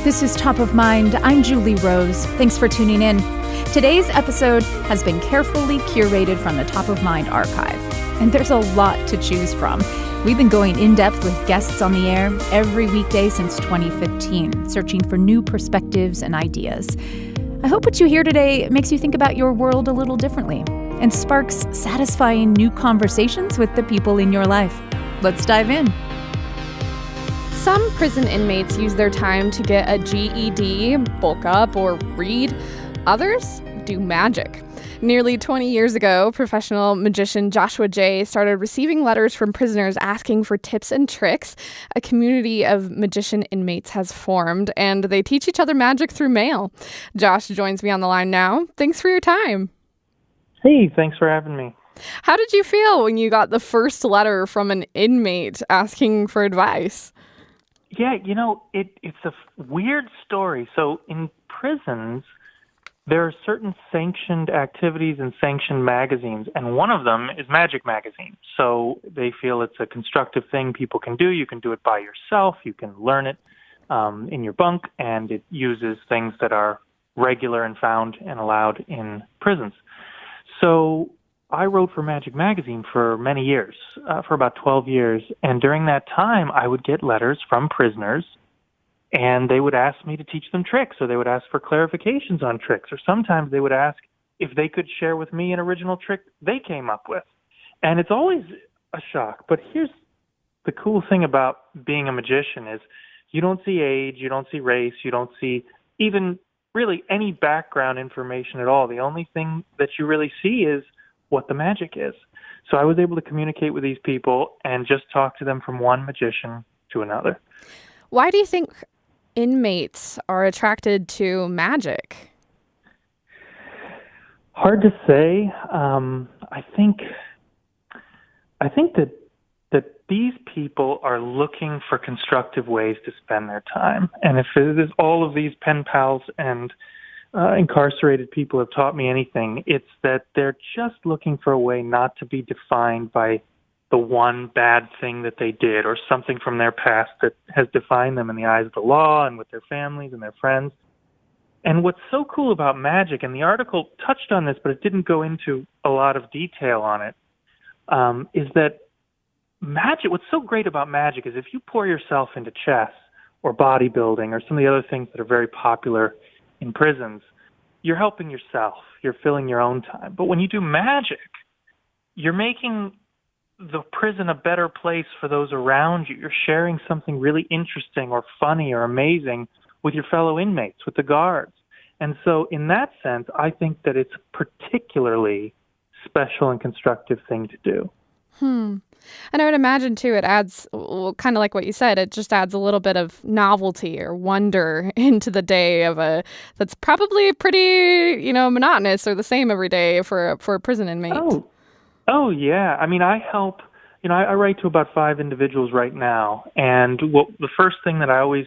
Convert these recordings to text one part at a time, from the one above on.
This is Top of Mind. I'm Julie Rose. Thanks for tuning in. Today's episode has been carefully curated from the Top of Mind archive, and there's a lot to choose from. We've been going in-depth with guests on the air every weekday since 2015, searching for new perspectives and ideas. I hope what you hear today makes you think about your world a little differently and sparks satisfying new conversations with the people in your life. Let's dive in. Some prison inmates use their time to get a GED, bulk up, or read. Others do magic. Nearly 20 years ago, professional magician Joshua Jay started receiving letters from prisoners asking for tips and tricks. A community of magician inmates has formed, and they teach each other magic through mail. Josh joins me on the line now. Thanks for your time. Hey, thanks for having me. How did you feel when you got the first letter from an inmate asking for advice? Yeah, it's a weird story. So in prisons, there are certain sanctioned activities and sanctioned magazines, and one of them is Magic Magazine. So they feel it's a constructive thing people can do. You can do it by yourself. You can learn it in your bunk, and it uses things that are regular and found and allowed in prisons. So I wrote for Magic Magazine for many years, for about 12 years, and during that time, I would get letters from prisoners, and they would ask me to teach them tricks, or they would ask for clarifications on tricks, or sometimes they would ask if they could share with me an original trick they came up with. And it's always a shock, but here's the cool thing about being a magician is you don't see age, you don't see race, you don't see even really any background information at all. The only thing that you really see is what the magic is. So I was able to communicate with these people and just talk to them from one magician to another. Why do you think inmates are attracted to magic? Hard to say. I think that these people are looking for constructive ways to spend their time. And if it is all of these pen pals and incarcerated people have taught me anything, it's that they're just looking for a way not to be defined by the one bad thing that they did or something from their past that has defined them in the eyes of the law and with their families and their friends. And what's so cool about magic, and the article touched on this, but it didn't go into a lot of detail on it, is that magic, what's so great about magic is if you pour yourself into chess or bodybuilding or some of the other things that are very popular in prisons, you're helping yourself. You're filling your own time. But when you do magic, you're making the prison a better place for those around you. You're sharing something really interesting or funny or amazing with your fellow inmates, with the guards. And so in that sense, I think that it's a particularly special and constructive thing to do. And I would imagine, too, it adds, kind of like what you said, it just adds a little bit of novelty or wonder into the day that's probably pretty, monotonous or the same every day for a prison inmate. Oh, yeah. I mean, I help, I write to about 5 individuals right now. And the first thing that I always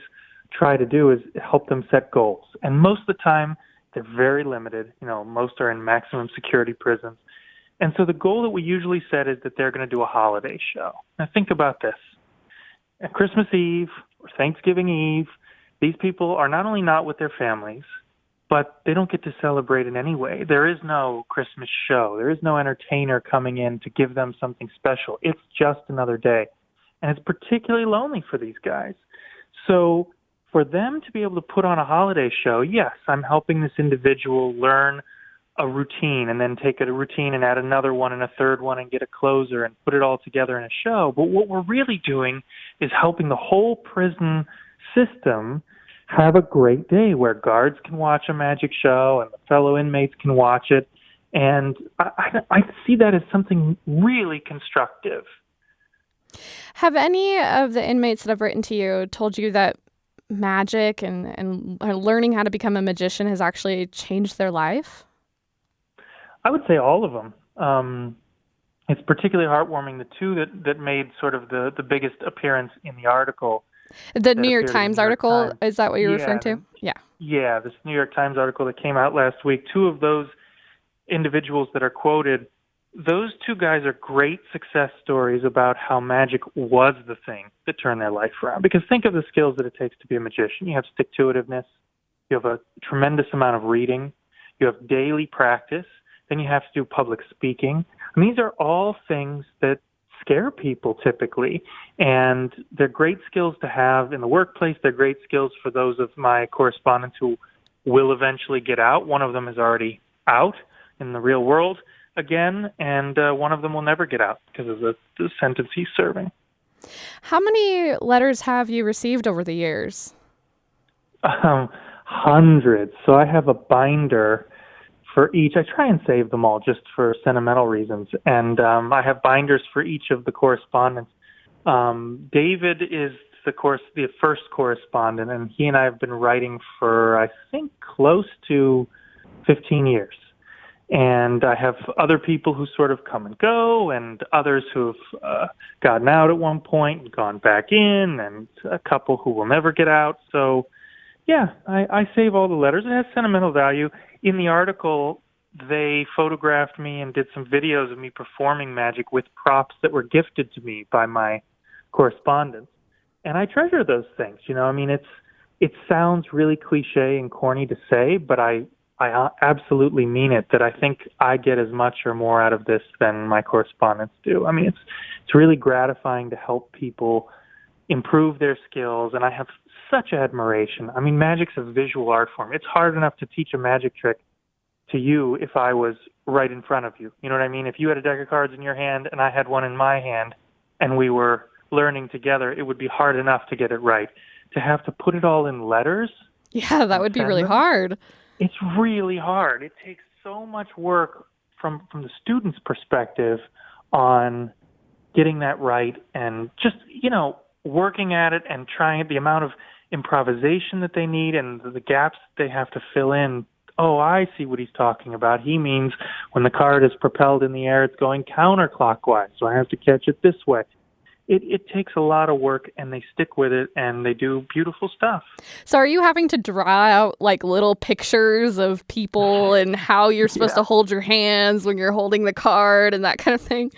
try to do is help them set goals. And most of the time, they're very limited. Most are in maximum security prisons. And so the goal that we usually set is that they're going to do a holiday show. Now think about this. At Christmas Eve or Thanksgiving Eve, these people are not only not with their families, but they don't get to celebrate in any way. There is no Christmas show. There is no entertainer coming in to give them something special. It's just another day. And it's particularly lonely for these guys. So for them to be able to put on a holiday show, yes, I'm helping this individual learn a routine and then take a routine and add another one and a third one and get a closer and put it all together in a show. But what we're really doing is helping the whole prison system have a great day where guards can watch a magic show and the fellow inmates can watch it. And I see that as something really constructive. Have any of the inmates that have written to you told you that magic and learning how to become a magician has actually changed their life? I would say all of them. It's particularly heartwarming, the two that made sort of the biggest appearance in the article. The New York Times article, is that what you're referring to? Yeah. Yeah, this New York Times article that came out last week. 2 of those individuals that are quoted those two guys are great success stories about how magic was the thing that turned their life around. Because think of the skills that it takes to be a magician. You have stick-to-itiveness. You have a tremendous amount of reading. You have daily practice. Then you have to do public speaking. And these are all things that scare people typically. And they're great skills to have in the workplace. They're great skills for those of my correspondents who will eventually get out. One of them is already out in the real world again, and one of them will never get out because of the sentence he's serving. How many letters have you received over the years? Hundreds. So I have a binder for each. I try and save them all just for sentimental reasons. And I have binders for each of the correspondents. David is the first correspondent, and he and I have been writing for, I think, close to 15 years. And I have other people who sort of come and go, and others who've gotten out at one point and gone back in, and a couple who will never get out. So, yeah, I save all the letters. It has sentimental value. In the article, they photographed me and did some videos of me performing magic with props that were gifted to me by my correspondents. And I treasure those things. I mean, it sounds really cliche and corny to say, but I absolutely mean it, that I think I get as much or more out of this than my correspondents do. I mean, it's really gratifying to help people improve their skills, and I have such admiration. I mean, magic's a visual art form. It's hard enough to teach a magic trick to you if I was right in front of you. You know what I mean? If you had a deck of cards in your hand and I had one in my hand and we were learning together, it would be hard enough to get it right. To have to put it all in letters? Yeah, that would be really hard. It's really hard. It takes so much work from the student's perspective on getting that right and just, working at it and trying the amount of improvisation that they need and the gaps they have to fill in. Oh, I see what he's talking about. He means when the card is propelled in the air, it's going counterclockwise, so I have to catch it this way. It takes a lot of work, and they stick with it, and they do beautiful stuff. So are you having to draw out like little pictures of people and how you're supposed to hold your hands when you're holding the card and that kind of thing?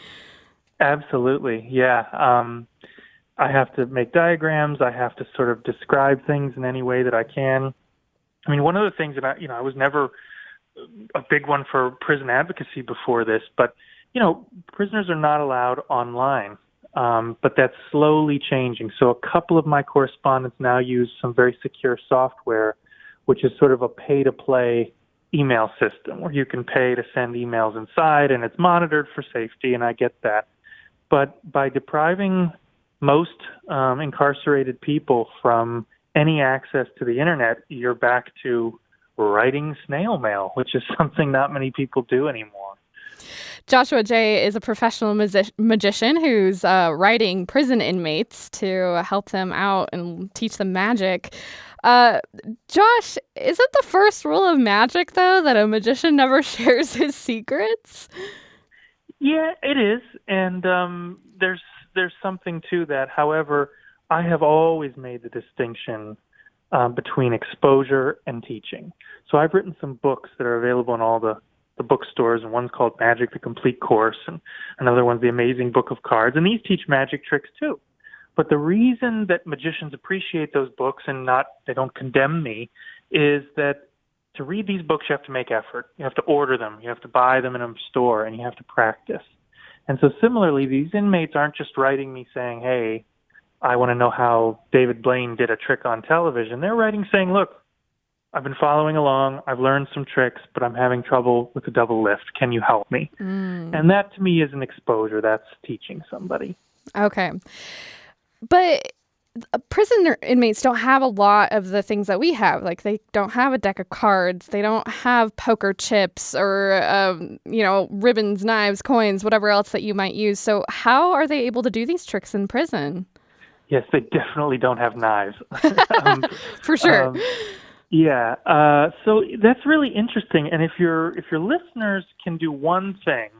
Absolutely, yeah. I have to make diagrams. I have to sort of describe things in any way that I can. I mean, one of the things that I was never a big one for prison advocacy before this, but, prisoners are not allowed online. But that's slowly changing. So a couple of my correspondents now use some very secure software, which is sort of a pay-to-play email system where you can pay to send emails inside, and it's monitored for safety, and I get that. But by depriving most incarcerated people from any access to the internet, you're back to writing snail mail, which is something not many people do anymore. Joshua J. is a professional magician who's writing prison inmates to help them out and teach them magic. Josh, is it the first rule of magic, though, that a magician never shares his secrets? Yeah, it is. And there's something to that. However, I have always made the distinction between exposure and teaching. So I've written some books that are available in all the bookstores, and one's called Magic, the Complete Course, and another one's The Amazing Book of Cards, and these teach magic tricks too. But the reason that magicians appreciate those books and they don't condemn me is that to read these books, you have to make effort. You have to order them. You have to buy them in a store, and you have to practice. And so similarly, these inmates aren't just writing me saying, hey, I want to know how David Blaine did a trick on television. They're writing saying, look, I've been following along. I've learned some tricks, but I'm having trouble with the double lift. Can you help me? And that, to me, is an exposure. That's teaching somebody. Okay. But prison inmates don't have a lot of the things that we have. Like, they don't have a deck of cards. They don't have poker chips or, ribbons, knives, coins, whatever else that you might use. So how are they able to do these tricks in prison? Yes, they definitely don't have knives. For sure. So that's really interesting. And if your listeners can do one thing,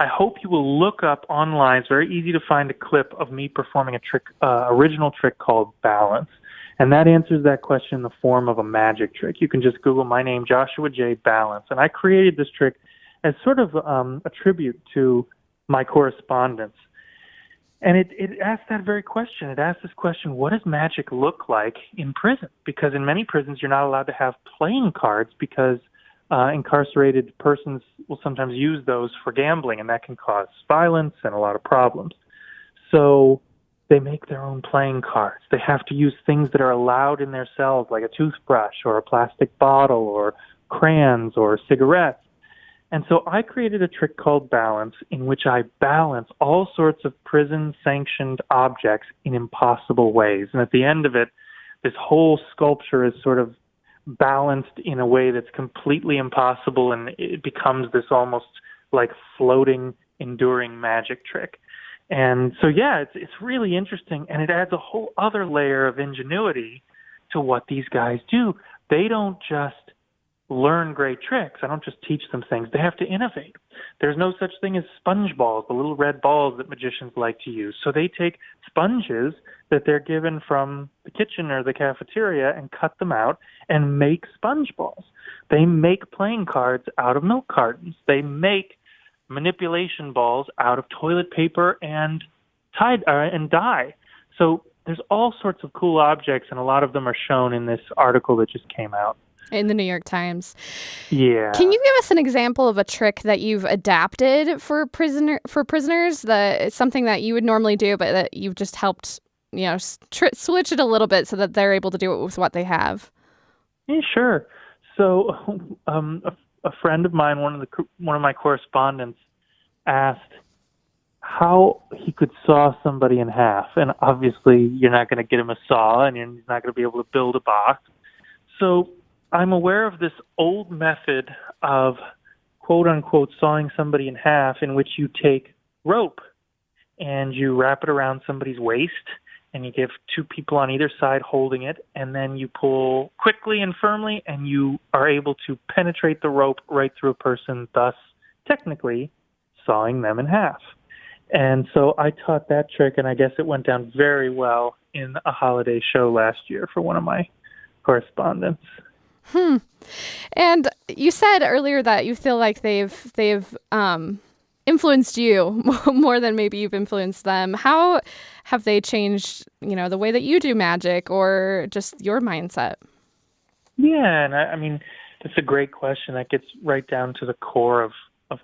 I hope you will look up online. It's very easy to find a clip of me performing a trick, original trick called Balance. And that answers that question in the form of a magic trick. You can just Google my name, Joshua J. Balance. And I created this trick as sort of a tribute to my correspondence. And it asked that very question. It asked this question, what does magic look like in prison? Because in many prisons, you're not allowed to have playing cards because incarcerated persons will sometimes use those for gambling, and that can cause violence and a lot of problems. So they make their own playing cards. They have to use things that are allowed in their cells, like a toothbrush or a plastic bottle or crayons or cigarettes. And so I created a trick called Balance, in which I balance all sorts of prison-sanctioned objects in impossible ways. And at the end of it, this whole sculpture is sort of balanced in a way that's completely impossible, and it becomes this almost like floating, enduring magic trick. And so, yeah, it's really interesting, and it adds a whole other layer of ingenuity to what these guys do. They don't just learn great tricks. I don't just teach them things. They have to innovate. There's no such thing as sponge balls, the little red balls that magicians like to use. So they take sponges that they're given from the kitchen or the cafeteria and cut them out and make sponge balls. They make playing cards out of milk cartons. They make manipulation balls out of toilet paper and dye. So there's all sorts of cool objects, and a lot of them are shown in this article that just came out. In the New York Times. Yeah. Can you give us an example of a trick that you've adapted for prisoners? Something that you would normally do, but that you've just helped, switch it a little bit so that they're able to do it with what they have. Yeah, sure. So, a friend of mine, one of my correspondents, asked how he could saw somebody in half, and obviously you're not going to get him a saw, and he's not going to be able to build a box. So I'm aware of this old method of quote-unquote sawing somebody in half, in which you take rope and you wrap it around somebody's waist, and you give two people on either side holding it, and then you pull quickly and firmly, and you are able to penetrate the rope right through a person, thus technically sawing them in half. And so I taught that trick, and I guess it went down very well in a holiday show last year for one of my correspondents. And you said earlier that you feel like they've influenced you more than maybe you've influenced them. How have they changed, the way that you do magic or just your mindset? Yeah, and I mean, that's a great question. That gets right down to the core of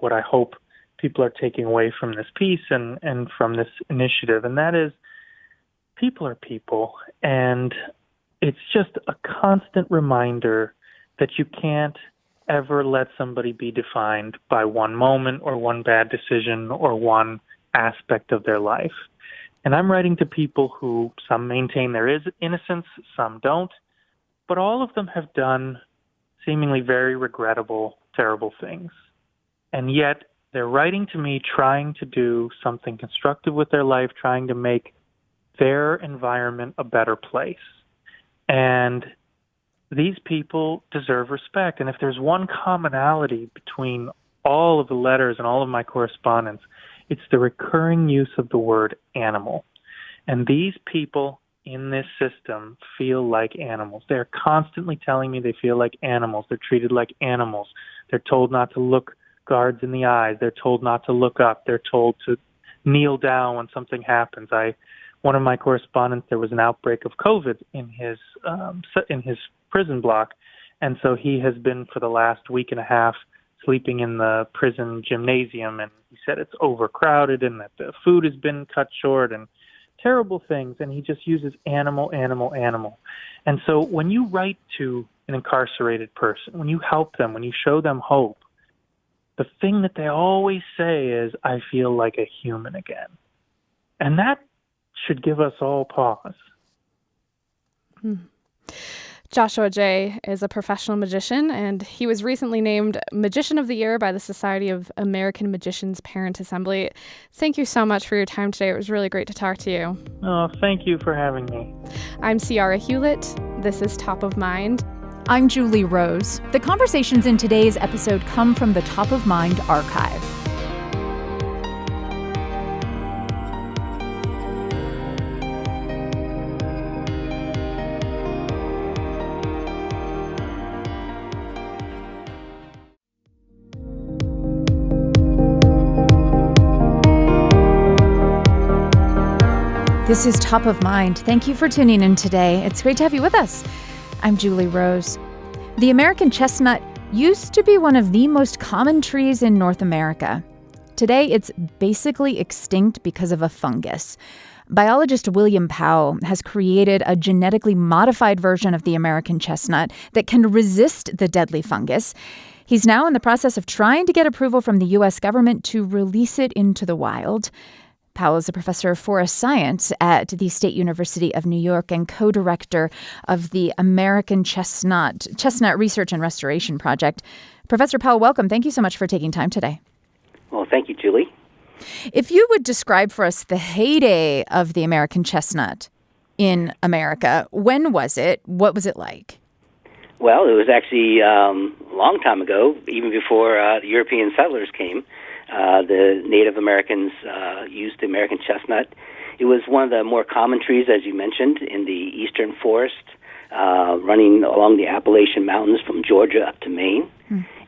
what I hope people are taking away from this piece and from this initiative, and that is people are people, and it's just a constant reminder that you can't ever let somebody be defined by one moment or one bad decision or one aspect of their life. And I'm writing to people who, some maintain there is innocence, some don't, but all of them have done seemingly very regrettable, terrible things. And yet they're writing to me trying to do something constructive with their life, trying to make their environment a better place. And these people deserve respect. And if there's one commonality between all of the letters and all of my correspondence, it's the recurring use of the word animal. And these people in this system feel like animals. They're constantly telling me they feel like animals. They're treated like animals. They're told not to look guards in the eyes. They're told not to look up. They're told to kneel down when something happens. One of my correspondents, there was an outbreak of COVID in his prison block, and so he has been for the last week and a half sleeping in the prison gymnasium, and he said it's overcrowded and that the food has been cut short and terrible things, and he just uses animal, animal, animal. And so when you write to an incarcerated person, when you help them, when you show them hope, the thing that they always say is, I feel like a human again. And that should give us all pause. Joshua Jay is a professional magician, and he was recently named Magician of the Year by the Society of American Magicians Parent Assembly. Thank you so much for your time today. It was really great to talk to you. Oh, thank you for having me. I'm Ciara Hewlett. This is Top of Mind. I'm Julie Rose. The conversations in today's episode come from the Top of Mind archive. This is Top of Mind. Thank you for tuning in today. It's great to have you with us. I'm Julie Rose. The American chestnut used to be one of the most common trees in North America. Today, it's basically extinct because of a fungus. Biologist William Powell has created a genetically modified version of the American chestnut that can resist the deadly fungus. He's now in the process of trying to get approval from the U.S. government to release it into the wild. Powell is a professor of forest science at the State University of New York and co-director of the American Chestnut Research and Restoration Project. Professor Powell, welcome. Thank you so much for taking time today. Well, thank you, Julie. If you would describe for us the heyday of the American chestnut in America, when was it? What was it like? Well, it was actually a long time ago, even before the European settlers came. The Native Americans used the American chestnut. It was one of the more common trees, as you mentioned, in the eastern forest, running along the Appalachian Mountains from Georgia up to Maine.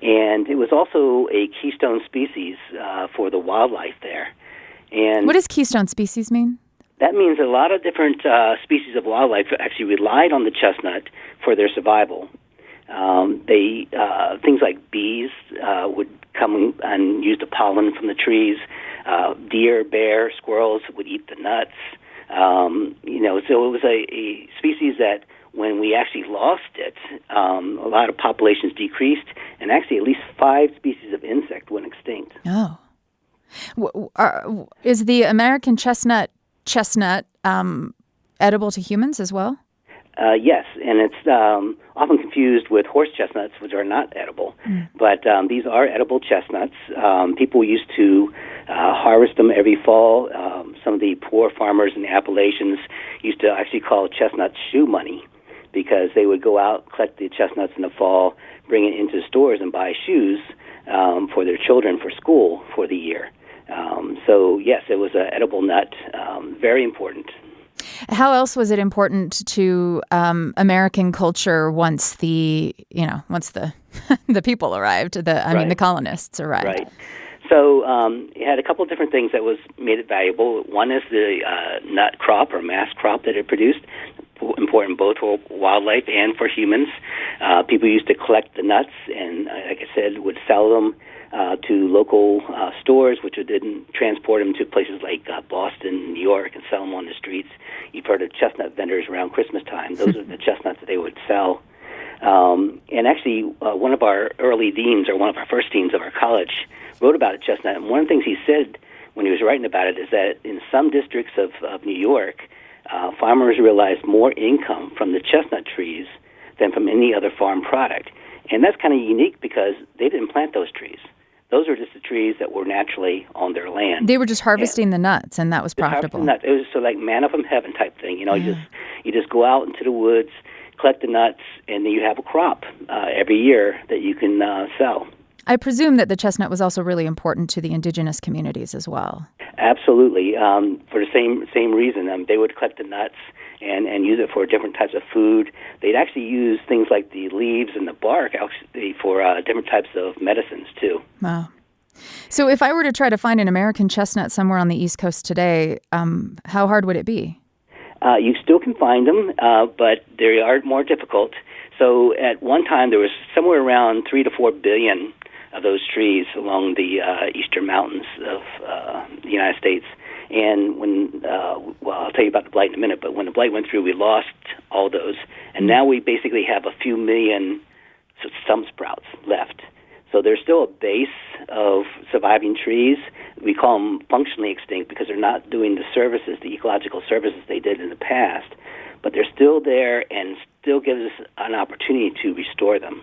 And it was also a keystone species for the wildlife there. And what does keystone species mean? That means a lot of different species of wildlife actually relied on the chestnut for their survival. Things like bees would come and use the pollen from the trees. Deer, bear, squirrels would eat the nuts. So it was a species that when we actually lost it, a lot of populations decreased, and actually at least 5 species of insect went extinct. Oh. Is the American chestnut edible to humans as well? Yes, and it's often confused with horse chestnuts, which are not edible. But these are edible chestnuts. People used to harvest them every fall. Some of the poor farmers in the Appalachians used to actually call chestnuts shoe money, because they would go out, collect the chestnuts in the fall, bring it into stores and buy shoes for their children for school for the year. So yes, it was an edible nut, very important. How else was it important to American culture once the the people arrived? The colonists arrived. Right. So it had a couple of different things that made it valuable. One is the nut crop or mass crop that it produced, important both for wildlife and for humans. People used to collect the nuts and, like I said, would sell them to local stores, which would then transport them to places like Boston, New York, and sell them on the streets. You've heard of chestnut vendors around Christmas time. Those are the chestnuts that they would sell. And actually, one of our early deans, or one of our first deans of our college, wrote about a chestnut. And one of the things he said when he was writing about it is that in some districts of New York, farmers realized more income from the chestnut trees than from any other farm product. And that's kind of unique because they didn't plant those trees. Those are just the trees that were naturally on their land. They were just harvesting the nuts, and that was profitable. It was so like manna from heaven type thing. You just go out into the woods, collect the nuts, and then you have a crop every year that you can sell. I presume that the chestnut was also really important to the indigenous communities as well. Absolutely. For the same reason. They would collect the nuts and use it for different types of food. They'd actually use things like the leaves and the bark actually for different types of medicines, too. Wow. So if I were to try to find an American chestnut somewhere on the East Coast today, how hard would it be? You still can find them, but they are more difficult. So at one time, there was somewhere around 3 to 4 billion of those trees along the eastern mountains of the United States. And when, I'll tell you about the blight in a minute, but when the blight went through, we lost all those. And now we basically have a few million stump sprouts left. So there's still a base of surviving trees. We call them functionally extinct because they're not doing the services, the ecological services they did in the past. But they're still there and still gives us an opportunity to restore them.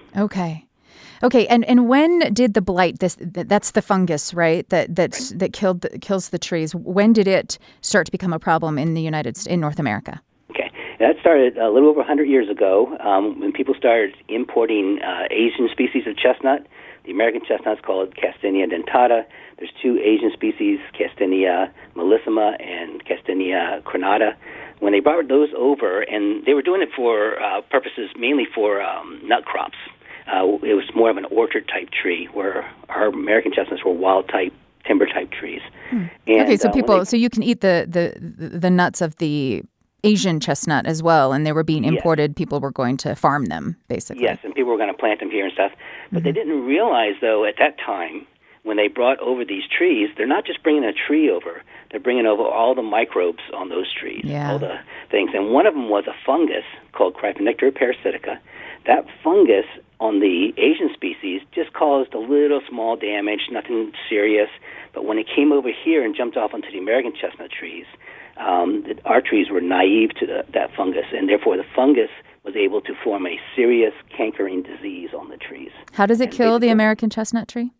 Okay, and when did the blight, that's the fungus, right, that kills the trees, when did it start to become a problem in North America? Okay, that started a little over 100 years ago when people started importing Asian species of chestnut. The American chestnut's called Castanea dentata. There's 2 Asian species, Castanea mollissima and Castanea crenata. When they brought those over, and they were doing it for purposes mainly for nut crops. It was more of an orchard-type tree, where our American chestnuts were wild-type timber type trees. And, okay, so so you can eat the nuts of the Asian chestnut as well, and they were being imported. People were going to farm them, basically. Yes, and people were going to plant them here and stuff. But they didn't realize, though, at that time, when they brought over these trees, they're not just bringing a tree over. They're bringing over all the microbes on those trees, all the things. And one of them was a fungus called Cryphonectria parasitica. That fungus on the Asian species just caused a little small damage, nothing serious. But when it came over here and jumped off onto the American chestnut trees, our trees were naive to that fungus, and therefore the fungus was able to form a serious cankering disease on the trees. How does it kill the American chestnut tree?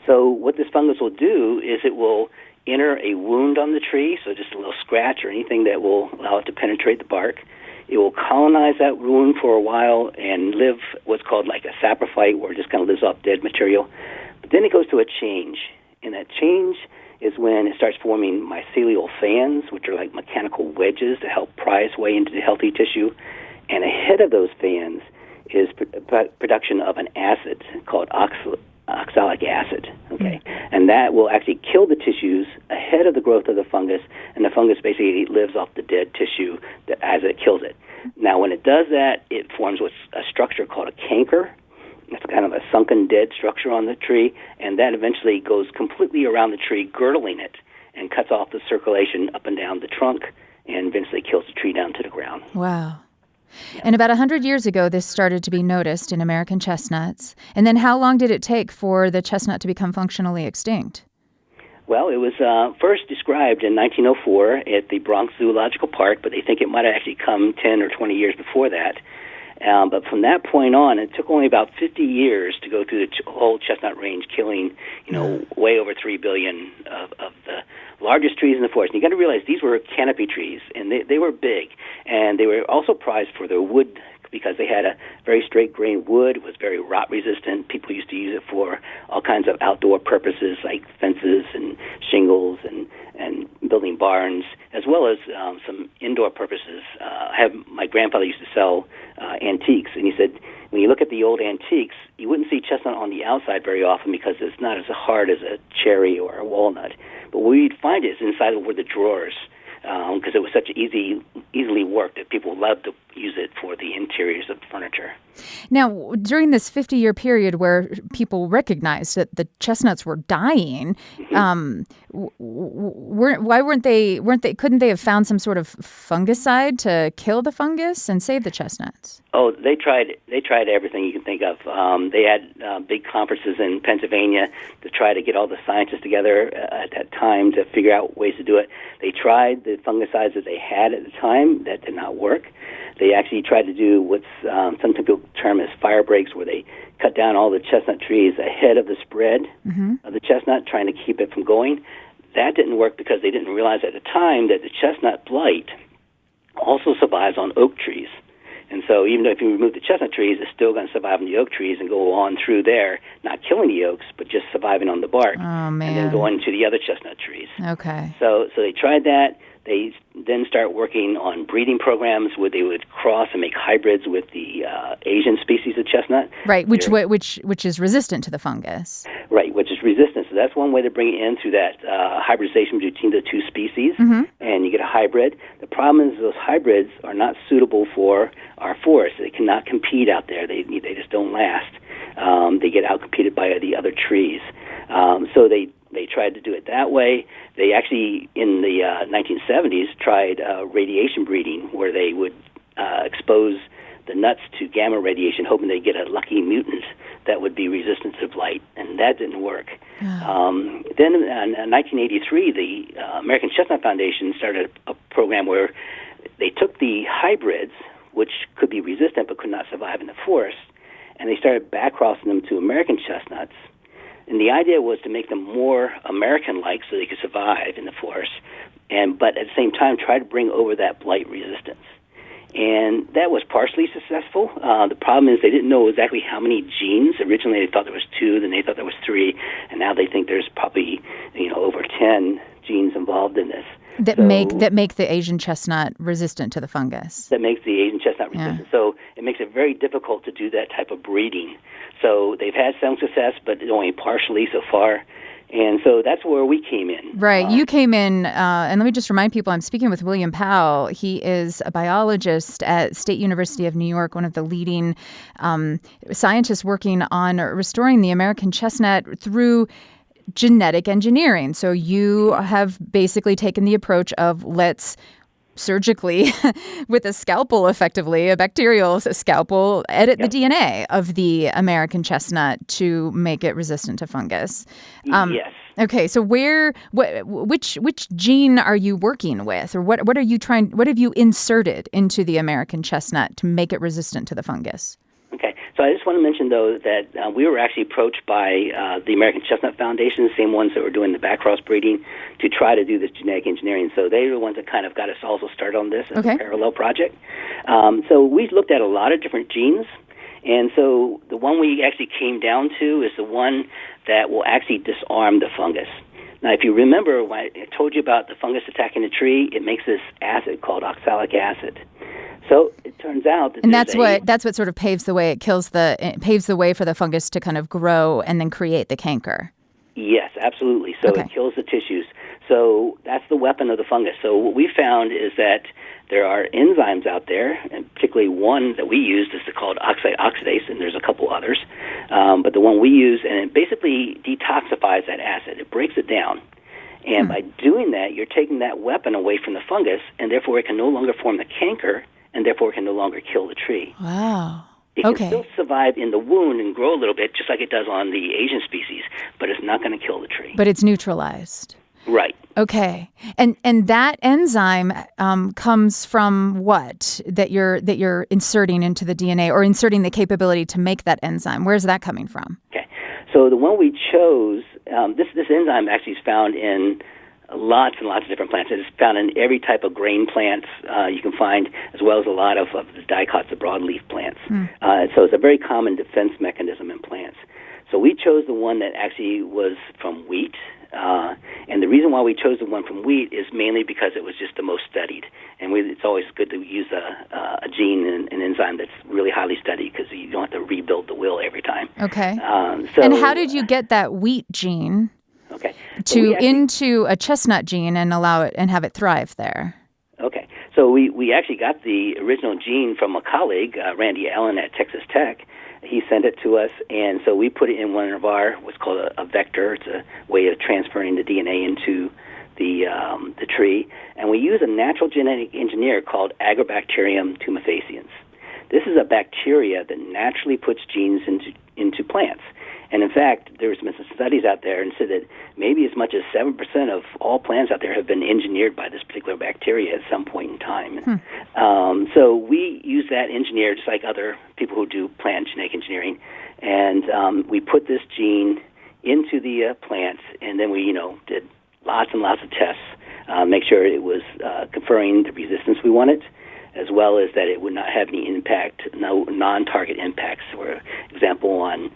So what this fungus will do is it will enter a wound on the tree, so just a little scratch or anything that will allow it to penetrate the bark. It will colonize that wound for a while and live what's called like a saprophyte, where it just kind of lives off dead material. But then it goes to a change, and that change is when it starts forming mycelial fans, which are like mechanical wedges to help pry its way into the healthy tissue. And ahead of those fans is production of an acid called oxalic acid, okay? And that will actually kill the tissues ahead of the growth of the fungus, and the fungus basically lives off the dead tissue as it kills it. Now, when it does that, it forms what's a structure called a canker. It's kind of a sunken dead structure on the tree, and that eventually goes completely around the tree, girdling it, and cuts off the circulation up and down the trunk, and eventually kills the tree down to the ground. Wow. And about 100 years ago, this started to be noticed in American chestnuts. And then how long did it take for the chestnut to become functionally extinct? Well, it was first described in 1904 at the Bronx Zoological Park, but they think it might have actually come 10 or 20 years before that. But from that point on, it took only about 50 years to go through the whole chestnut range, killing, way over 3 billion of the largest trees in the forest. And you got to realize these were canopy trees, and they were big, and they were also prized for their wood because they had a very straight grain wood. It was very rot resistant. People used to use it for all kinds of outdoor purposes like fences and shingles and building barns, as well as some indoor purposes. My grandfather used to sell antiques, and he said when you look at the old antiques, you wouldn't see chestnut on the outside very often because it's not as hard as a cherry or a walnut. But where you'd find it is inside were the drawers, because it was such easily worked that people loved to use it for the interiors of the furniture. Now, during this 50-year period where people recognized that the chestnuts were dying, couldn't they have found some sort of fungicide to kill the fungus and save the chestnuts? Oh, they tried everything you can think of. They had big conferences in Pennsylvania to try to get all the scientists together at that time to figure out ways to do it. They tried the fungicides that they had at the time. That did not work. They actually tried to do what's some people term as fire breaks, where they cut down all the chestnut trees ahead of the spread of the chestnut, trying to keep it from going. That didn't work because they didn't realize at the time that the chestnut blight also survives on oak trees. And so even though if you remove the chestnut trees, it's still going to survive on the oak trees and go on through there, not killing the oaks, but just surviving on the bark. Oh, man. And then go on to the other chestnut trees. Okay. So they tried that. They then start working on breeding programs where they would cross and make hybrids with the Asian species of chestnut. Right, which is resistant to the fungus. Right, which is resistant. So that's one way to bring it in through that hybridization between the two species, and you get a hybrid. The problem is those hybrids are not suitable for our forests. They cannot compete out there. They just don't last. They get outcompeted by the other trees. So they tried to do it that way. They actually, in the 1970s, tried radiation breeding, where they would expose the nuts to gamma radiation, hoping they'd get a lucky mutant that would be resistant to blight, and that didn't work. Then in 1983, the American Chestnut Foundation started a program where they took the hybrids, which could be resistant but could not survive in the forest, and they started back-crossing them to American chestnuts. And the idea was to make them more American-like so they could survive in the forest, but at the same time try to bring over that blight resistance. And that was partially successful. The problem is they didn't know exactly how many genes. Originally they thought there was 2, then they thought there was 3, and now they think there's probably over 10 genes involved in this. That make the Asian chestnut resistant to the fungus. That makes the Asian chestnut resistant. So it makes it very difficult to do that type of breeding. So they've had some success, but only partially so far. And so that's where we came in. Right. You came in, and let me just remind people, I'm speaking with William Powell. He is a biologist at State University of New York, one of the leading scientists working on restoring the American chestnut through genetic engineering. So you have basically taken the approach of let's surgically, with a scalpel, effectively, a bacterial scalpel, edit the DNA of the American chestnut to make it resistant to fungus. Yes. Okay, so which gene are you working with, or what have you inserted into the American chestnut to make it resistant to the fungus? Okay, so I just want to mention, though, that we were actually approached by the American Chestnut Foundation, the same ones that were doing the backcross breeding, to try to do this genetic engineering. So they were the ones that kind of got us also started on this as a parallel project. So we looked at a lot of different genes, and so the one we actually came down to is the one that will actually disarm the fungus. Now, if you remember when I told you about the fungus attacking the tree, it makes this acid called oxalic acid. So it turns out that that's what sort of paves the way. It paves the way for the fungus to kind of grow and then create the canker. Yes, absolutely. So it kills the tissues. So that's the weapon of the fungus. So what we found is that there are enzymes out there, and particularly one that we used is called oxide oxidase, and there's a couple others. But the one we use, and it basically detoxifies that acid. It breaks it down. And by doing that, you're taking that weapon away from the fungus, and therefore it can no longer form the canker, and therefore it can no longer kill the tree. Wow. It can still survive in the wound and grow a little bit, just like it does on the Asian species, but it's not going to kill the tree. But it's neutralized. Right. Okay. And that enzyme comes from what that you're inserting into the DNA, or inserting the capability to make that enzyme? Where's that coming from? Okay. So the one we chose, this enzyme actually is found in lots and lots of different plants. It's found in every type of grain plants you can find, as well as a lot of the dicots, the broadleaf plants. So it's a very common defense mechanism in plants. So we chose the one that actually was from wheat. And the reason why we chose the one from wheat is mainly because it was just the most studied. And it's always good to use a gene and an enzyme that's really highly studied, because you don't have to rebuild the wheel every time. Okay. And how did you get that wheat gene into a chestnut gene and allow it and have it thrive there? Okay. So we actually got the original gene from a colleague, Randy Allen at Texas Tech. He sent it to us, and so we put it in one of our what's called a vector. It's a way of transferring the DNA into the tree, and we use a natural genetic engineer called Agrobacterium tumefaciens. This is a bacteria that naturally puts genes into plants. And in fact, there's been some studies out there and said that maybe as much as 7% of all plants out there have been engineered by this particular bacteria at some point in time. So we use that engineer just like other people who do plant genetic engineering, and we put this gene into the plants, and then we did lots and lots of tests, make sure it was conferring the resistance we wanted, as well as that it would not have any impact, no non-target impacts, for example, on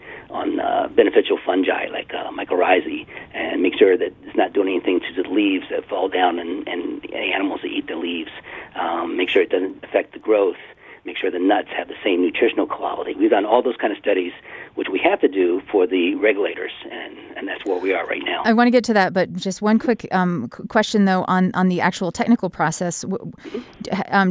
beneficial fungi like mycorrhizae, and make sure that it's not doing anything to the leaves that fall down and animals that eat the leaves. Make sure it doesn't affect the growth. Make sure the nuts have the same nutritional quality. We've done all those kind of studies, which we have to do for the regulators, and that's where we are right now. I want to get to that, but just one quick question, though, on the actual technical process.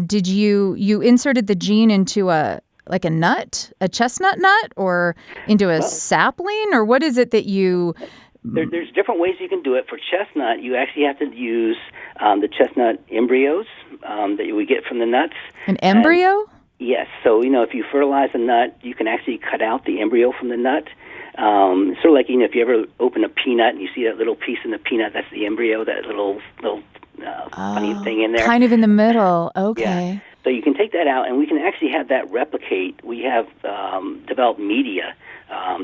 Did you inserted the gene into a nut, a chestnut nut, or into a sapling, or what is it that you... There's different ways you can do it. For chestnut, you actually have to use the chestnut embryos that we get from the nuts. An embryo? Yes. So, if you fertilize a nut, you can actually cut out the embryo from the nut. Sort of like, if you ever open a peanut and you see that little piece in the peanut, that's the embryo, that little funny thing in there. Kind of in the middle. Okay. Yeah. So you can take that out, and we can actually have that replicate. We have developed media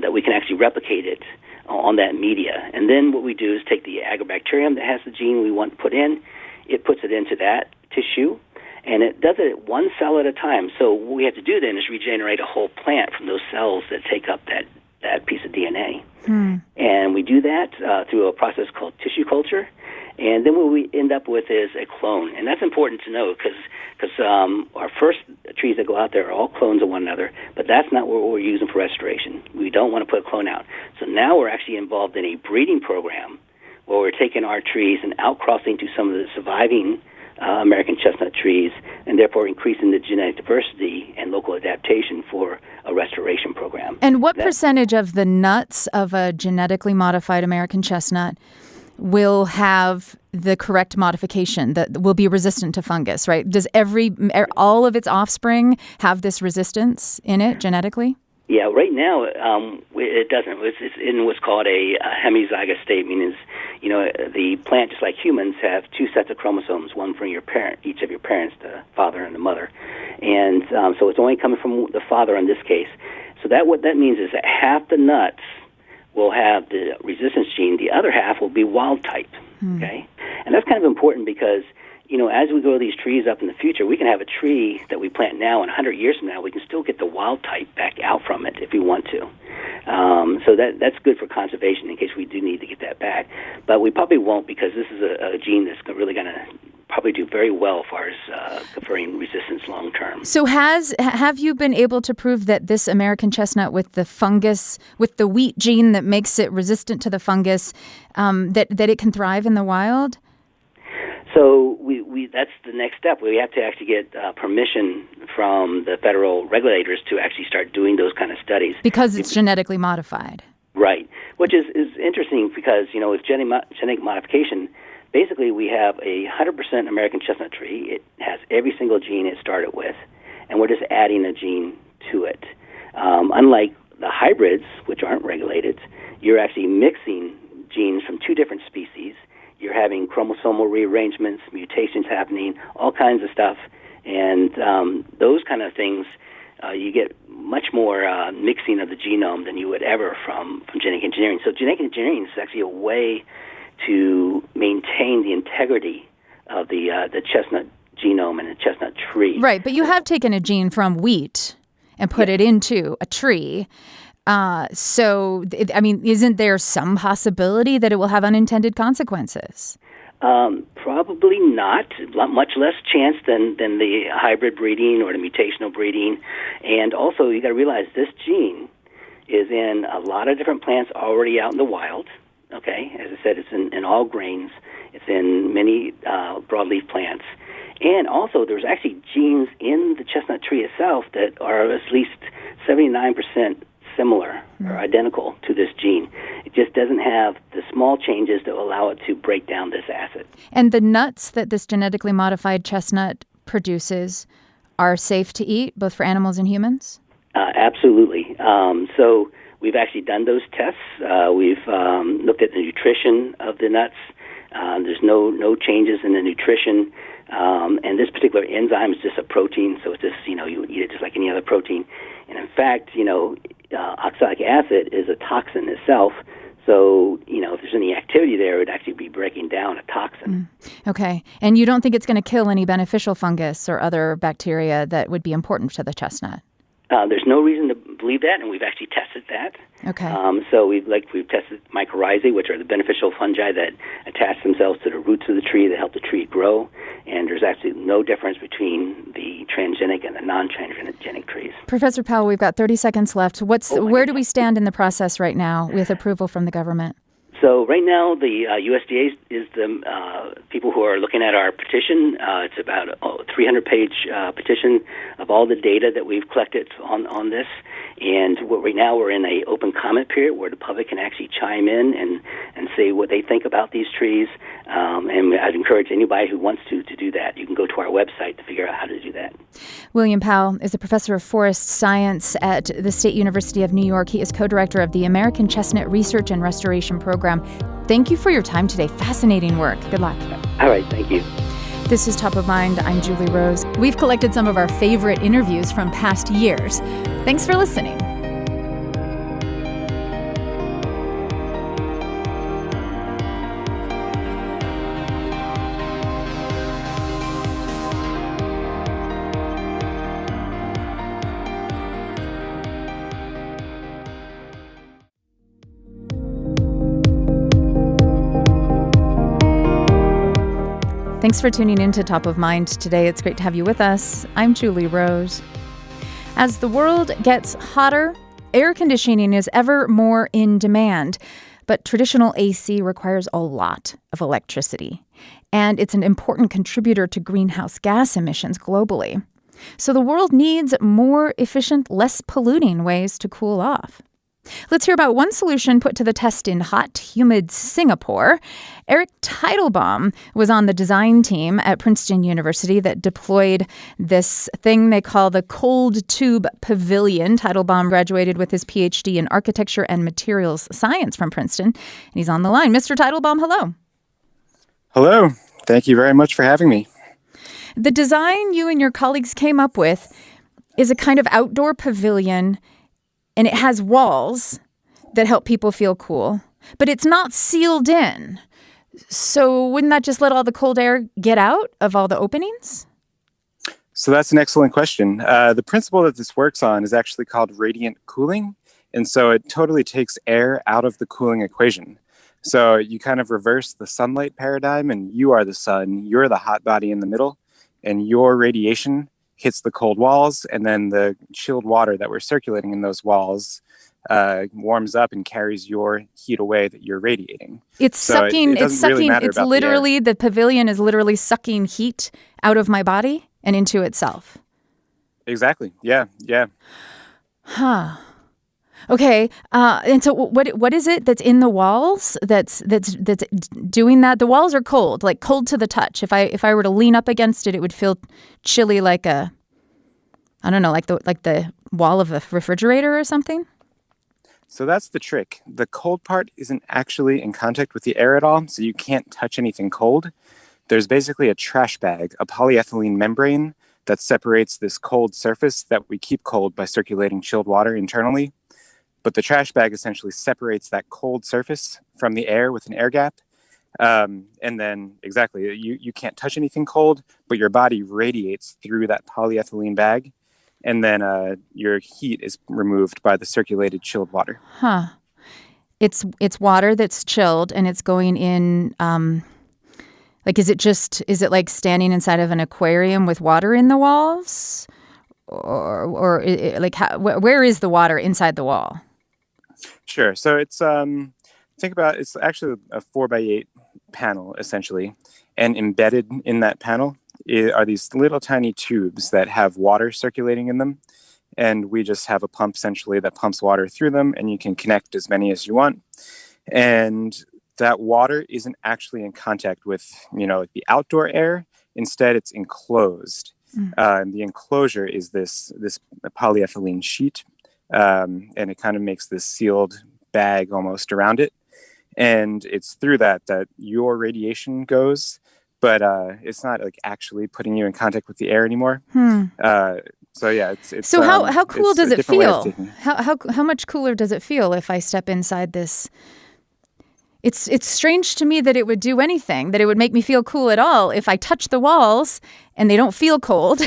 that we can actually replicate it on that media. And then what we do is take the agrobacterium that has the gene we want put in, it puts it into that tissue, and it does it one cell at a time. So what we have to do then is regenerate a whole plant from those cells that take up that piece of DNA. And we do that through a process called tissue culture. And then what we end up with is a clone. And that's important to know because our first trees that go out there are all clones of one another, but that's not what we're using for restoration. We don't want to put a clone out. So now we're actually involved in a breeding program where we're taking our trees and outcrossing to some of the surviving American chestnut trees, and therefore increasing the genetic diversity and local adaptation for a restoration program. And what percentage of the nuts of a genetically modified American chestnut will have the correct modification that will be resistant to fungus, right? Does all of its offspring have this resistance in it genetically? Yeah, right now it doesn't. It's in what's called a hemizygous state, meaning the plant, just like humans, have two sets of chromosomes, one from each of your parents, the father and the mother, and so it's only coming from the father in this case. So what that means is that half the nuts will have the resistance gene, the other half will be wild type. Okay, and that's kind of important because as we grow these trees up in the future, we can have a tree that we plant now, and 100 years from now, we can still get the wild type back out from it if we want to. So that's good for conservation in case we do need to get that back. But we probably won't because this is a gene that's really going to probably do very well as far as conferring resistance long term. So have you been able to prove that this American chestnut with the fungus, with the wheat gene that makes it resistant to the fungus, that it can thrive in the wild? So that's the next step. We have to actually get permission from the federal regulators to actually start doing those kind of studies. Because it's genetically modified. Right, which is interesting because, with genetic modification, basically we have a 100% American chestnut tree. It has every single gene it started with, and we're just adding a gene to it. Unlike the hybrids, which aren't regulated, you're actually mixing genes from two different species. You're having chromosomal rearrangements, mutations happening, all kinds of stuff. And those kind of things, you get much more mixing of the genome than you would ever from genetic engineering. So genetic engineering is actually a way to maintain the integrity of the chestnut genome and the chestnut tree. Right, but you have taken a gene from wheat and put it into a tree. Isn't there some possibility that it will have unintended consequences? Probably not. Much less chance than the hybrid breeding or the mutational breeding. And also, you got to realize this gene is in a lot of different plants already out in the wild. Okay, as I said, it's in all grains. It's in many broadleaf plants. And also, there's actually genes in the chestnut tree itself that are at least 79% similar or identical to this gene. It just doesn't have the small changes that will allow it to break down this acid. And the nuts that this genetically modified chestnut produces are safe to eat, both for animals and humans? Absolutely. So we've actually done those tests. We've looked at the nutrition of the nuts. There's no changes in the nutrition. And this particular enzyme is just a protein, so it's just, you eat it just like any other protein. And in fact, oxalic acid is a toxin itself. So, if there's any activity there, it would actually be breaking down a toxin. Okay. And you don't think it's going to kill any beneficial fungus or other bacteria that would be important to the chestnut? There's no reason to believe that, and we've actually tested that. Okay. So we've tested mycorrhizae, which are the beneficial fungi that attach themselves to the roots of the tree that help the tree grow. And there's actually no difference between the transgenic and the non-transgenic trees. Professor Powell, we've got 30 seconds left. Where do we stand in the process right now with approval from the government? So right now, the USDA is the people who are looking at our petition. It's about a 300-page petition of all the data that we've collected on this. And right now we're in an open comment period where the public can actually chime in and say what they think about these trees. And I'd encourage anybody who wants to do that. You can go to our website to figure out how to do that. William Powell is a professor of forest science at the State University of New York. He is co-director of the American Chestnut Research and Restoration Program. Thank you for your time today. Fascinating work. Good luck. All right. Thank you. This is Top of Mind. I'm Julie Rose. We've collected some of our favorite interviews from past years. Thanks for listening. Thanks for tuning in to Top of Mind today. It's great to have you with us. I'm Julie Rose. As the world gets hotter, air conditioning is ever more in demand. But traditional AC requires a lot of electricity, and it's an important contributor to greenhouse gas emissions globally. So the world needs more efficient, less polluting ways to cool off. Let's hear about one solution put to the test in hot, humid Singapore. Eric Teitelbaum was on the design team at Princeton University that deployed this thing they call the cold tube pavilion. Teitelbaum graduated with his PhD in architecture and materials science from Princeton. And he's on the line. Mr. Teitelbaum, hello. Hello. Thank you very much for having me. The design you and your colleagues came up with is a kind of outdoor pavilion, and it has walls that help people feel cool, but it's not sealed in. So wouldn't that just let all the cold air get out of all the openings? So that's an excellent question. The principle that this works on is actually called radiant cooling. And so it totally takes air out of the cooling equation. So you kind of reverse the sunlight paradigm, and you are the sun, you're the hot body in the middle, and your radiation hits the cold walls, and then the chilled water that we're circulating in those walls warms up and carries your heat away that you're radiating. It's so sucking. It's sucking. It's literally the pavilion is literally sucking heat out of my body and into itself. Exactly. Yeah. Huh. Okay. And so what is it that's in the walls that's doing that? The walls are cold, like cold to the touch. If I were to lean up against it, it would feel chilly, like the wall of a refrigerator or something. So that's the trick. The cold part isn't actually in contact with the air at all, so you can't touch anything cold. There's basically a trash bag, a polyethylene membrane that separates this cold surface that we keep cold by circulating chilled water internally. But the trash bag essentially separates that cold surface from the air with an air gap. And then, exactly, you can't touch anything cold, but your body radiates through that polyethylene bag. And then your heat is removed by the circulated chilled water. Huh. It's water that's chilled, and it's going in, is it like standing inside of an aquarium with water in the walls? Or where is the water inside the wall? Sure. So it's it's actually a 4x8 panel essentially, and embedded in that panel are these little tiny tubes that have water circulating in them, and we just have a pump essentially that pumps water through them, and you can connect as many as you want. And that water isn't actually in contact with like the outdoor air. Instead, it's enclosed. And the enclosure is this polyethylene sheet, and it kind of makes this sealed bag almost around it. And it's through that your radiation goes, but it's not like actually putting you in contact with the air anymore. So yeah, it's so how cool does it feel? How much cooler does it feel if I step inside this? It's strange to me that it would do anything, that it would make me feel cool at all if I touch the walls and they don't feel cold.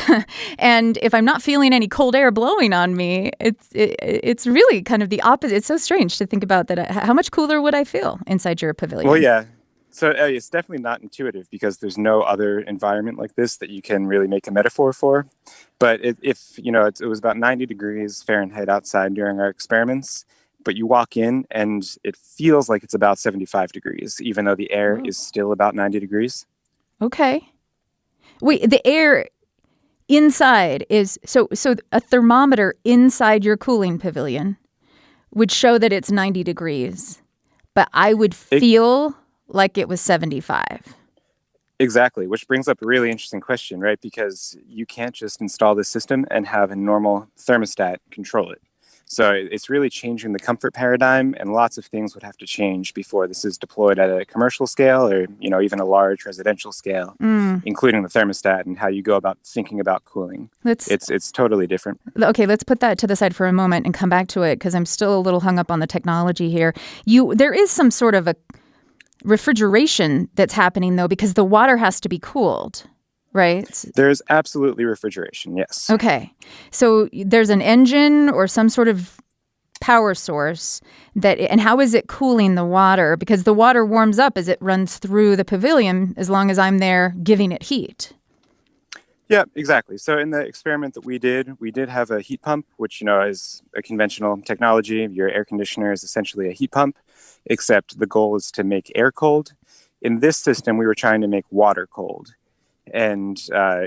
And if I'm not feeling any cold air blowing on me, it's really kind of the opposite. It's so strange to think about that. How much cooler would I feel inside your pavilion? Well, yeah. So it's definitely not intuitive because there's no other environment like this that you can really make a metaphor for. But if it was about 90 degrees Fahrenheit outside during our experiments, but you walk in and it feels like it's about 75 degrees, even though the air is still about 90 degrees. Okay. Wait, the air inside is so a thermometer inside your cooling pavilion would show that it's 90 degrees, but I would feel like it was 75. Exactly, which brings up a really interesting question, right? Because you can't just install this system and have a normal thermostat control it. So it's really changing the comfort paradigm, and lots of things would have to change before this is deployed at a commercial scale or, even a large residential scale, including the thermostat and how you go about thinking about cooling. It's totally different. Okay, let's put that to the side for a moment and come back to it because I'm still a little hung up on the technology here. There is some sort of a refrigeration that's happening, though, because the water has to be cooled. Right? There's absolutely refrigeration, yes. Okay. So there's an engine or some sort of power source and how is it cooling the water? Because the water warms up as it runs through the pavilion as long as I'm there giving it heat. Yeah, exactly. So in the experiment that we did have a heat pump, which, is a conventional technology. Your air conditioner is essentially a heat pump, except the goal is to make air cold. In this system, we were trying to make water cold. And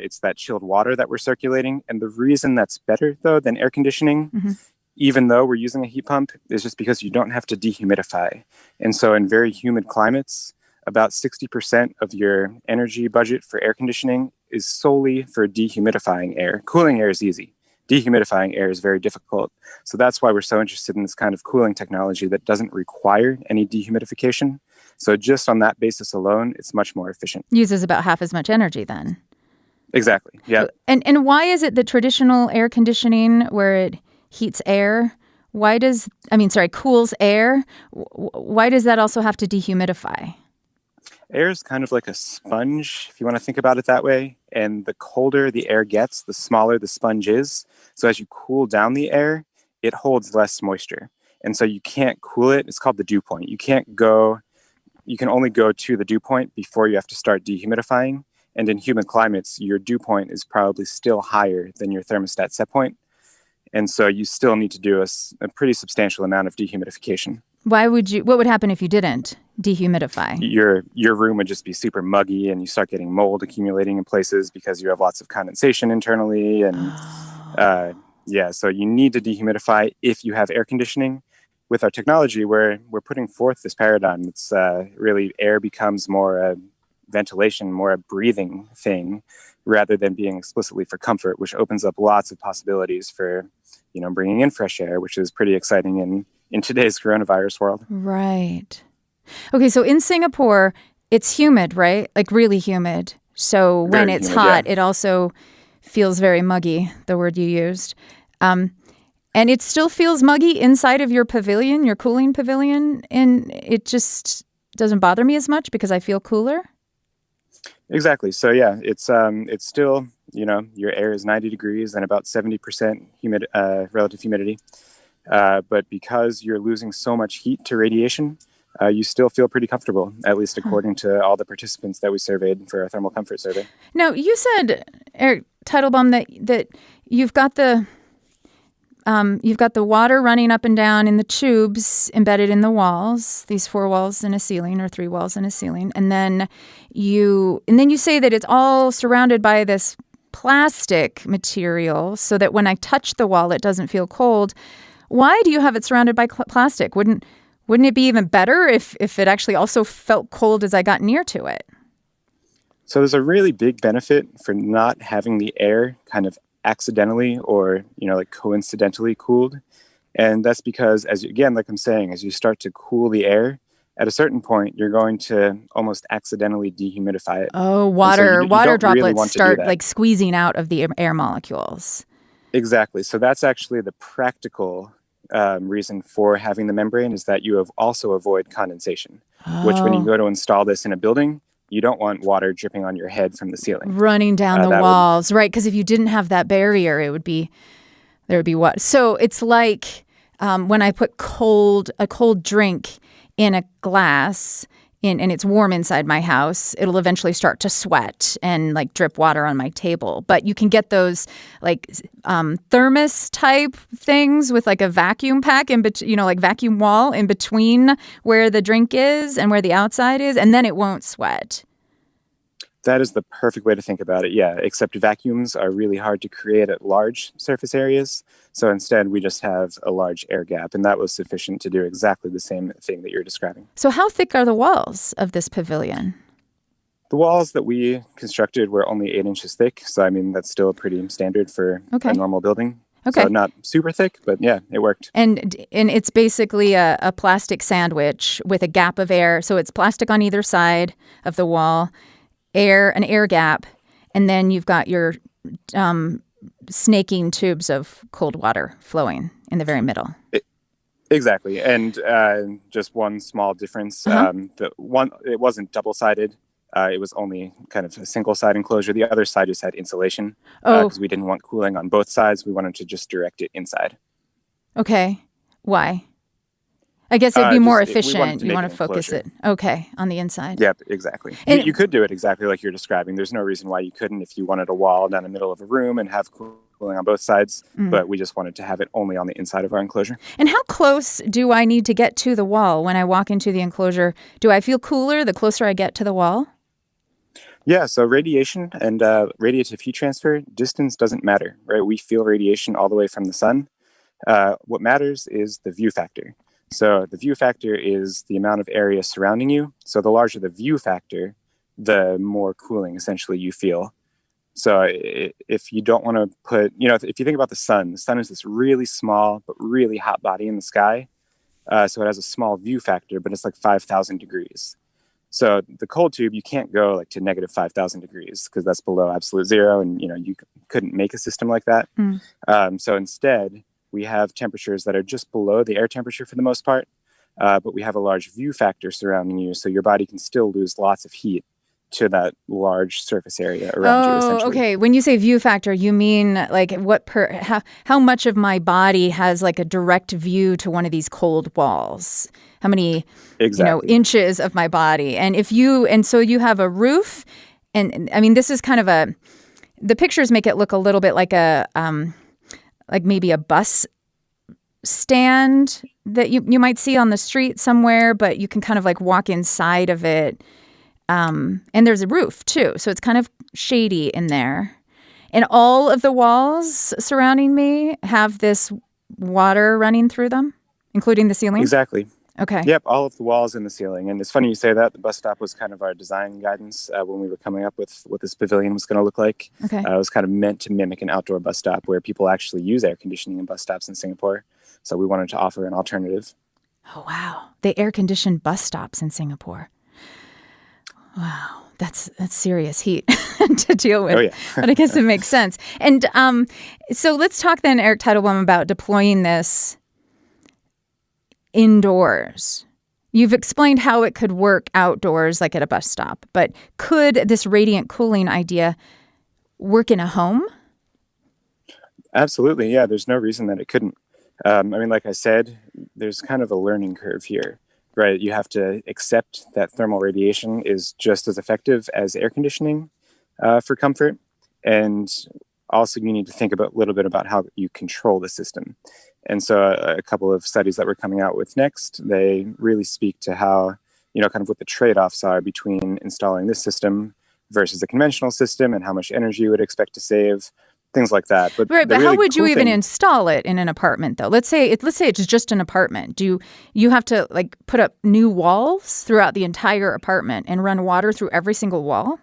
it's that chilled water that we're circulating. And the reason that's better, though, than air conditioning, even though we're using a heat pump, is just because you don't have to dehumidify. And so in very humid climates, about 60% of your energy budget for air conditioning is solely for dehumidifying air. Cooling air is easy. Dehumidifying air is very difficult. So that's why we're so interested in this kind of cooling technology that doesn't require any dehumidification. So just on that basis alone, it's much more efficient. Uses about half as much energy then. Exactly, yeah. And why is it the traditional air conditioning where it heats air, cools air, why does that also have to dehumidify? Air is kind of like a sponge, if you want to think about it that way. And the colder the air gets, the smaller the sponge is. So as you cool down the air, it holds less moisture. And so you can't cool it. It's called the dew point. You can only go to the dew point before you have to start dehumidifying. And in humid climates, your dew point is probably still higher than your thermostat set point. And so you still need to do a pretty substantial amount of dehumidification. What would happen if you didn't dehumidify? Your room would just be super muggy and you start getting mold accumulating in places because you have lots of condensation internally. And so you need to dehumidify if you have air conditioning. With our technology, we're putting forth this paradigm. It's really air becomes more a ventilation, more a breathing thing rather than being explicitly for comfort, which opens up lots of possibilities for, bringing in fresh air, which is pretty exciting in today's coronavirus world. Right. Okay, so in Singapore, it's humid, right? Like really humid. So when it's hot, it also feels very muggy, the word you used. And it still feels muggy inside of your pavilion, your cooling pavilion, and it just doesn't bother me as much because I feel cooler? Exactly. So yeah, it's still, your air is 90 degrees and about 70% humid, relative humidity. But because you're losing so much heat to radiation, you still feel pretty comfortable, at least according to all the participants that we surveyed for our thermal comfort survey. Now, you said, Eric Teitelbaum, that you've got the water running up and down in the tubes embedded in the walls, these 4 walls in a ceiling or 3 walls in a ceiling, and then you say that it's all surrounded by this plastic material so that when I touch the wall, it doesn't feel cold. Why do you have it surrounded by plastic? Wouldn't it be even better if it actually also felt cold as I got near to it? So there's a really big benefit for not having the air kind of accidentally or, coincidentally cooled. And that's because, as you start to cool the air, at a certain point, you're going to almost accidentally dehumidify it. Oh, water droplets really start squeezing out of the air molecules. Exactly. So that's actually the practical reason for having the membrane, is that you also avoid condensation, which when you go to install this in a building, you don't want water dripping on your head from the ceiling. Running down the walls, right? Because if you didn't have that barrier, there would be what? So it's like when I put a cold drink in a glass, and it's warm inside my house, it'll eventually start to sweat and drip water on my table. But you can get those thermos type things with a vacuum pack vacuum wall in between where the drink is and where the outside is, and then it won't sweat. That is the perfect way to think about it, yeah, except vacuums are really hard to create at large surface areas. So instead, we just have a large air gap, and that was sufficient to do exactly the same thing that you're describing. So how thick are the walls of this pavilion? The walls that we constructed were only 8 inches thick. So, that's still pretty standard for a normal building. Okay. So not super thick, but yeah, it worked. And it's basically a plastic sandwich with a gap of air. So it's plastic on either side of the wall, an air gap, and then you've got your snaking tubes of cold water flowing in the very middle. Exactly. And just one small difference. It wasn't double-sided. It was only kind of a single-side enclosure. The other side just had insulation because we didn't want cooling on both sides. We wanted to just direct it inside. Okay. Why? I guess it'd be more We wanted efficient. to You make want an to focus enclosure. it. Okay, on the inside. Yep, exactly. And You could do it exactly like you're describing. There's no reason why you couldn't if you wanted a wall down the middle of a room and have cooling on both sides, but we just wanted to have it only on the inside of our enclosure. And how close do I need to get to the wall when I walk into the enclosure? Do I feel cooler the closer I get to the wall? Yeah, so radiation and radiative heat transfer, distance doesn't matter, right? We feel radiation all the way from the sun. What matters is the view factor. So the view factor is the amount of area surrounding you. So the larger the view factor, the more cooling essentially you feel. So if you don't want to put, if you think about the sun is this really small but really hot body in the sky. So it has a small view factor, but it's like 5,000 degrees. So the cold tube, you can't go like to negative 5,000 degrees because that's below absolute zero. And, you couldn't make a system like that. So instead, we have temperatures that are just below the air temperature for the most part, but we have a large view factor surrounding you, so your body can still lose lots of heat to that large surface area around you, essentially. Okay. When you say view factor, you mean like how much of my body has like a direct view to one of these cold walls? How many inches of my body? And so you have a roof, and I mean this is kind of the pictures make it look a little bit like like maybe a bus stand that you might see on the street somewhere, but you can kind of like walk inside of it. And there's a roof too, so it's kind of shady in there. And all of the walls surrounding me have this water running through them, including the ceiling? Exactly. Okay. Yep, all of the walls and the ceiling. And it's funny you say that. The bus stop was kind of our design guidance when we were coming up with what this pavilion was going to look like. Okay. It was kind of meant to mimic an outdoor bus stop where people actually use air conditioning in bus stops in Singapore. So we wanted to offer an alternative. Oh, wow. They air-conditioned bus stops in Singapore. Wow. That's serious heat to deal with. Oh, yeah. But I guess it makes sense. And so let's talk then, Eric Teitelbaum, about deploying this indoors. You've explained how it could work outdoors, like at a bus stop, but could this radiant cooling idea work in a home? Absolutely. Yeah, there's no reason that it couldn't. I mean, like I said, there's kind of a learning curve here, right? You have to accept that thermal radiation is just as effective as air conditioning for comfort. And also you need to think a little bit about how you control the system. And so a couple of studies that we're coming out with next, they really speak to how, kind of what the trade-offs are between installing this system versus a conventional system and how much energy you would expect to save, things like that. But how would you even install it in an apartment, though? Let's say it's just an apartment. Do you have to like put up new walls throughout the entire apartment and run water through every single wall?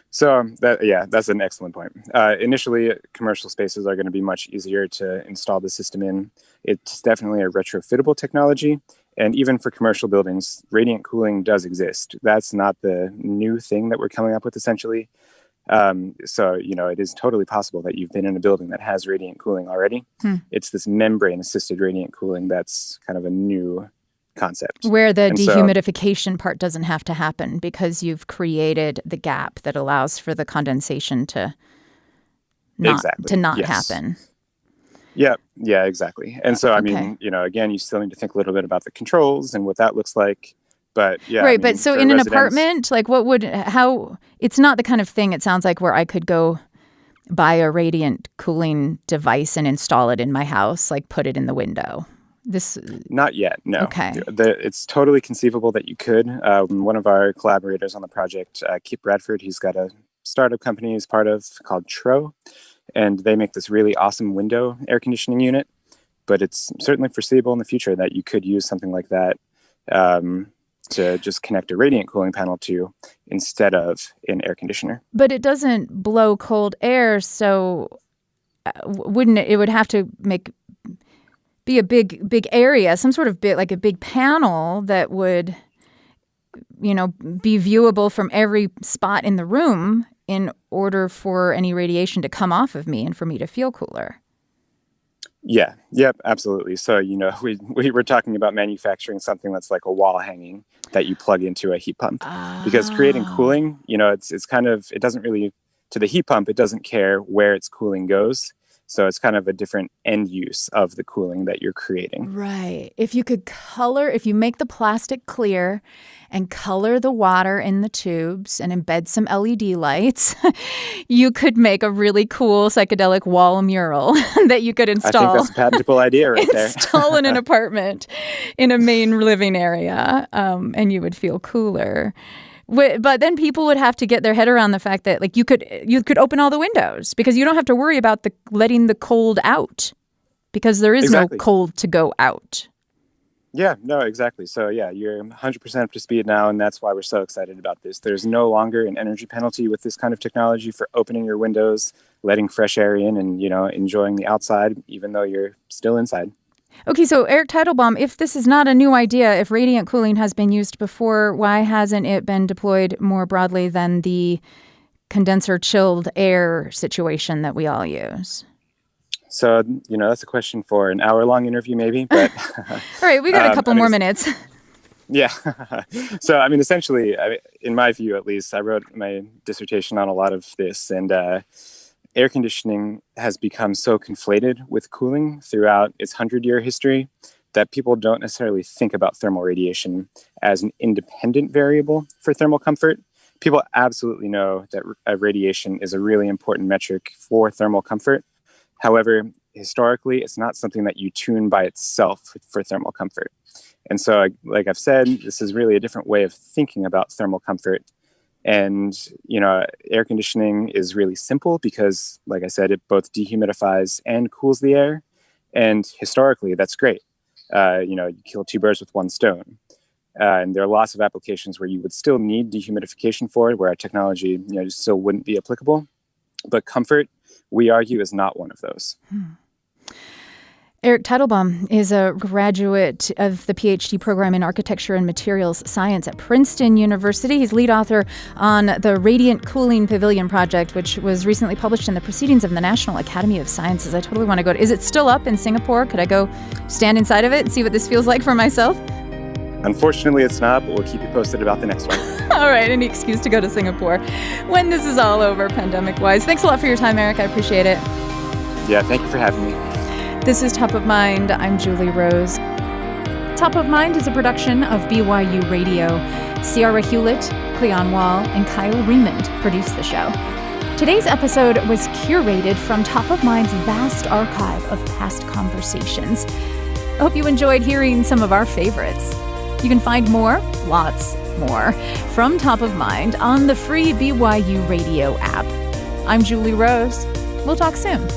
So that's an excellent point. Initially, commercial spaces are going to be much easier to install the system in. It's definitely a retrofittable technology. And even for commercial buildings, radiant cooling does exist. That's not the new thing that we're coming up with, essentially. So, it is totally possible that you've been in a building that has radiant cooling already. It's this membrane-assisted radiant cooling that's kind of a new concept. Where the dehumidification part doesn't have to happen because you've created the gap that allows for the condensation to not happen. Yeah, exactly. And so, I mean, again, you still need to think a little bit about the controls and what that looks like. But yeah. Right, but so in an apartment, like it's not the kind of thing, it sounds like, where I could go buy a radiant cooling device and install it in my house, like put it in the window. Not yet, no. Okay. It's totally conceivable that you could. One of our collaborators on the project, Kip Bradford, he's got a startup company he's part of called Tro, and they make this really awesome window air conditioning unit. But it's certainly foreseeable in the future that you could use something like that to just connect a radiant cooling panel to instead of an air conditioner. But it doesn't blow cold air, so wouldn't it would have to be a big area, some sort of like a big panel that would, be viewable from every spot in the room in order for any radiation to come off of me and for me to feel cooler. Yeah. Yep. Absolutely. So, we were talking about manufacturing something that's like a wall hanging that you plug into a heat pump because creating cooling, it's kind of, it doesn't really, to the heat pump, it doesn't care where its cooling goes. So it's kind of a different end use of the cooling that you're creating. Right. If you make the plastic clear and color the water in the tubes and embed some LED lights, you could make a really cool psychedelic wall mural that you could install. I think that's a patentable idea right there. Install in an apartment in a main living area, and you would feel cooler. But then people would have to get their head around the fact that like you could open all the windows because you don't have to worry about letting the cold out because there is no cold to go out. Yeah, no, exactly. So yeah, you're 100% up to speed now, and that's why we're so excited about this. There's no longer an energy penalty with this kind of technology for opening your windows, letting fresh air in, and enjoying the outside even though you're still inside. Okay, so Eric Teitelbaum, if this is not a new idea, if radiant cooling has been used before, why hasn't it been deployed more broadly than the condenser chilled air situation that we all use? So, that's a question for an hour-long interview maybe, but... All right, we got a couple more minutes. Yeah. So, essentially, in my view at least, I wrote my dissertation on a lot of this, and air conditioning has become so conflated with cooling throughout its 100-year history that people don't necessarily think about thermal radiation as an independent variable for thermal comfort. People absolutely know that radiation is a really important metric for thermal comfort. However, historically, it's not something that you tune by itself for thermal comfort. And so, like I've said, this is really a different way of thinking about thermal comfort. And, air conditioning is really simple because, like I said, it both dehumidifies and cools the air. And historically, that's great. You kill two birds with one stone. And there are lots of applications where you would still need dehumidification for it, where our technology, just still wouldn't be applicable. But comfort, we argue, is not one of those. Eric Teitelbaum is a graduate of the PhD program in Architecture and Materials Science at Princeton University. He's lead author on the Radiant Cooling Pavilion project, which was recently published in the Proceedings of the National Academy of Sciences. I totally want to go. Is it still up in Singapore? Could I go stand inside of it and see what this feels like for myself? Unfortunately, it's not, but we'll keep you posted about the next one. All right, any excuse to go to Singapore when this is all over, pandemic-wise. Thanks a lot for your time, Eric. I appreciate it. Yeah, thank you for having me. This is Top of Mind. I'm Julie Rose. Top of Mind is a production of BYU Radio. Ciara Hewlett, Cleon Wall, and Kyle Remond produced the show. Today's episode was curated from Top of Mind's vast archive of past conversations. I hope you enjoyed hearing some of our favorites. You can find more, lots more, from Top of Mind on the free BYU Radio app. I'm Julie Rose. We'll talk soon.